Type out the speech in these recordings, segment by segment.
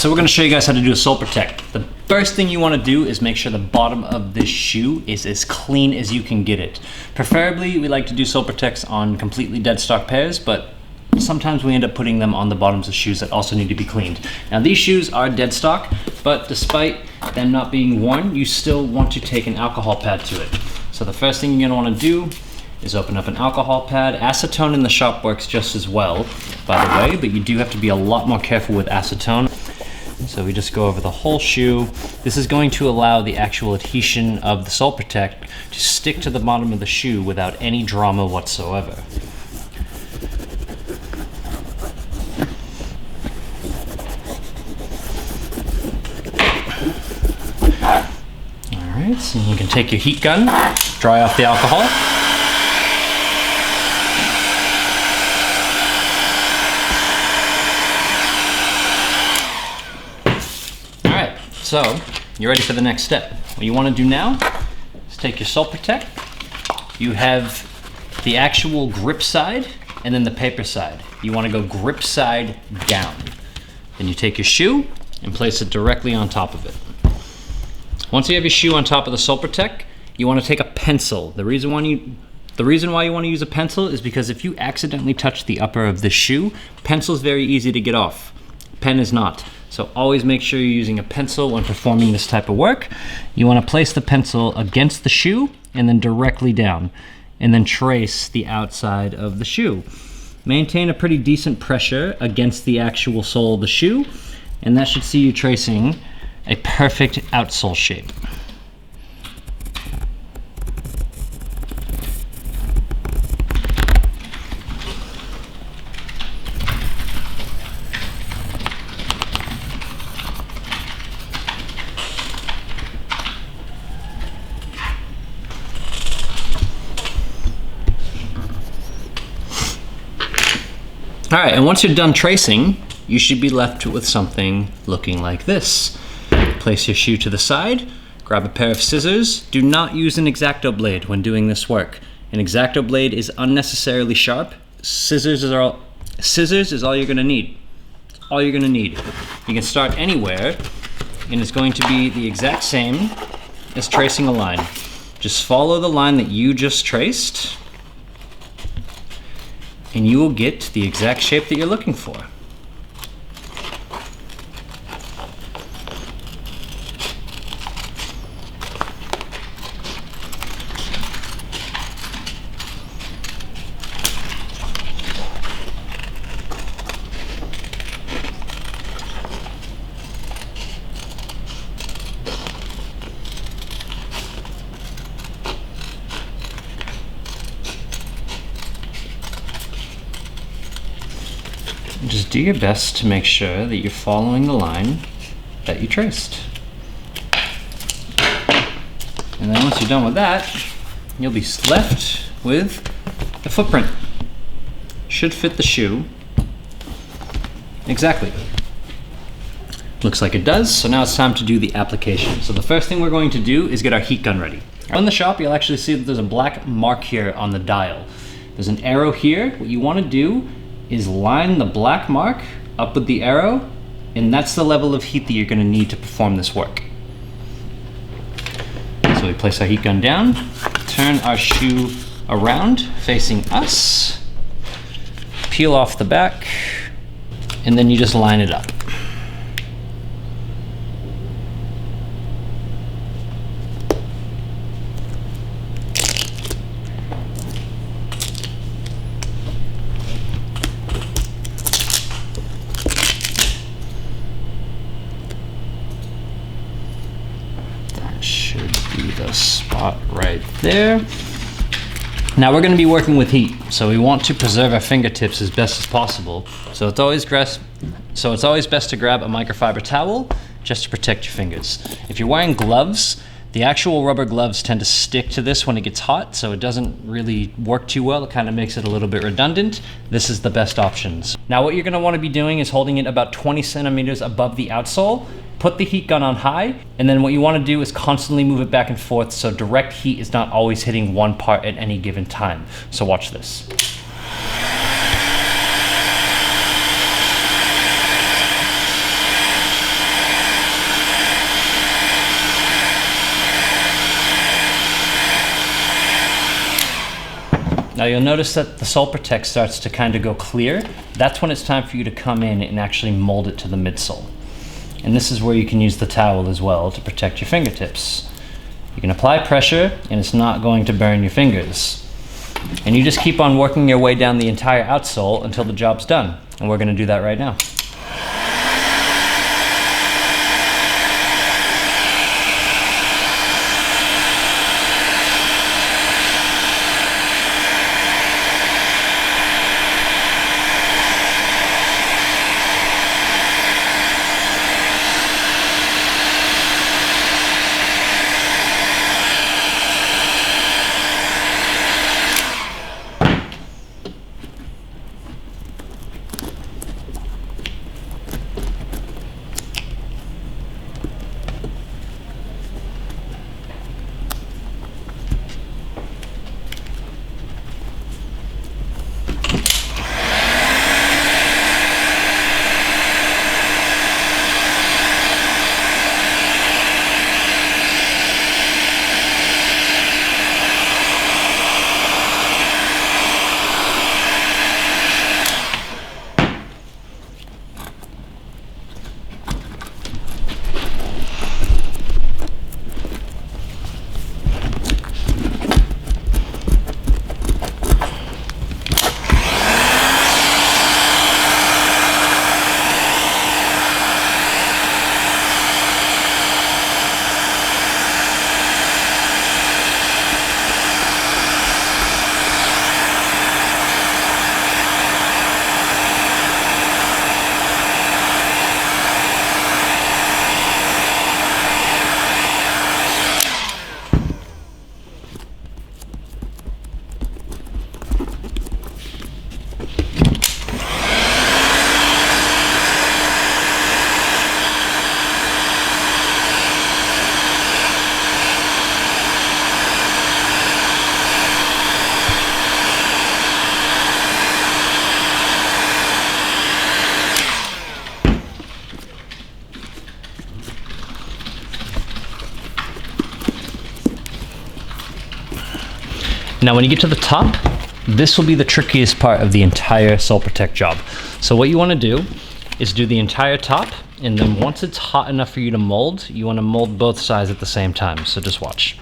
so we're gonna show you guys how to do a Sole-Protech. The first thing you wanna do is make sure the bottom of this shoe is as clean as you can get it. Preferably, we like to do Sole-Protechs on completely dead stock pairs, but sometimes we end up putting them on the bottoms of shoes that also need to be cleaned. Now these shoes are dead stock, but despite them not being worn, you still want to take an alcohol pad to it. So the first thing you're gonna wanna do is open up an alcohol pad. Acetone in the shop works just as well, by the way, but you do have to be a lot more careful with acetone. So we just go over the whole shoe. This is going to allow the actual adhesion of the Sole-Protech to stick to the bottom of the shoe without any drama whatsoever. All right, so you can take your heat gun, dry off the alcohol. So, you're ready for the next step. What you want to do now is take your Sole-Protech. You have the actual grip side and then the paper side. You want to go grip side down. Then you take your shoe and place it directly on top of it. Once you have your shoe on top of the Sole-Protech, you want to take a pencil. The reason why you want to use a pencil is because if you accidentally touch the upper of the shoe, pencil is very easy to get off. Pen is not. So always make sure you're using a pencil when performing this type of work. You want to place the pencil against the shoe and then directly down, and then trace the outside of the shoe. Maintain a pretty decent pressure against the actual sole of the shoe, and that should see you tracing a perfect outsole shape. All right, and once you're done tracing, you should be left with something looking like this. Place your shoe to the side, grab a pair of scissors. Do not use an X-Acto blade when doing this work. An X-Acto blade is unnecessarily sharp. Scissors is all you're gonna need. All you're gonna need. You can start anywhere, and it's going to be the exact same as tracing a line. Just follow the line that you just traced, and you will get the exact shape that you're looking for. Just do your best to make sure that you're following the line that you traced. And then once you're done with that, you'll be left with a footprint. Should fit the shoe exactly. Looks like it does, so now it's time to do the application. So the first thing we're going to do is get our heat gun ready. On the shop, you'll actually see that there's a black mark here on the dial. There's an arrow here. What you want to do is line the black mark up with the arrow, and that's the level of heat that you're going to need to perform this work. So we place our heat gun down, turn our shoe around facing us, peel off the back, and then you just line it up. Should be the spot right there. Now we're going to be working with heat, so we want to preserve our fingertips as best as possible. So it's always best to grab a microfiber towel just to protect your fingers. If you're wearing gloves, the actual rubber gloves tend to stick to this when it gets hot, so it doesn't really work too well. It kind of makes it a little bit redundant. This is the best options. Now what you're going to want to be doing is holding it about 20 centimeters above the outsole. Put the heat gun on high, and then what you want to do is constantly move it back and forth so direct heat is not always hitting one part at any given time. So watch this. Now you'll notice that the Sole-Protech starts to kind of go clear. That's when it's time for you to come in and actually mold it to the midsole. And this is where you can use the towel as well to protect your fingertips. You can apply pressure and it's not going to burn your fingers. And you just keep on working your way down the entire outsole until the job's done. And we're gonna do that right now. Now when you get to the top, this will be the trickiest part of the entire Sole-Protech job. So what you want to do is do the entire top, and then once it's hot enough for you to mold, you want to mold both sides at the same time. So just watch.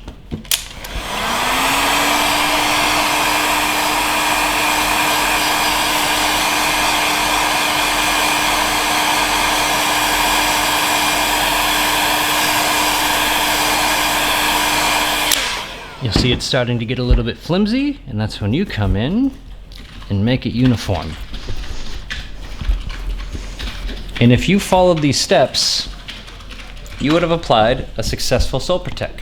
You'll see it's starting to get a little bit flimsy, and that's when you come in and make it uniform. And if you followed these steps, you would have applied a successful Sole-Protech.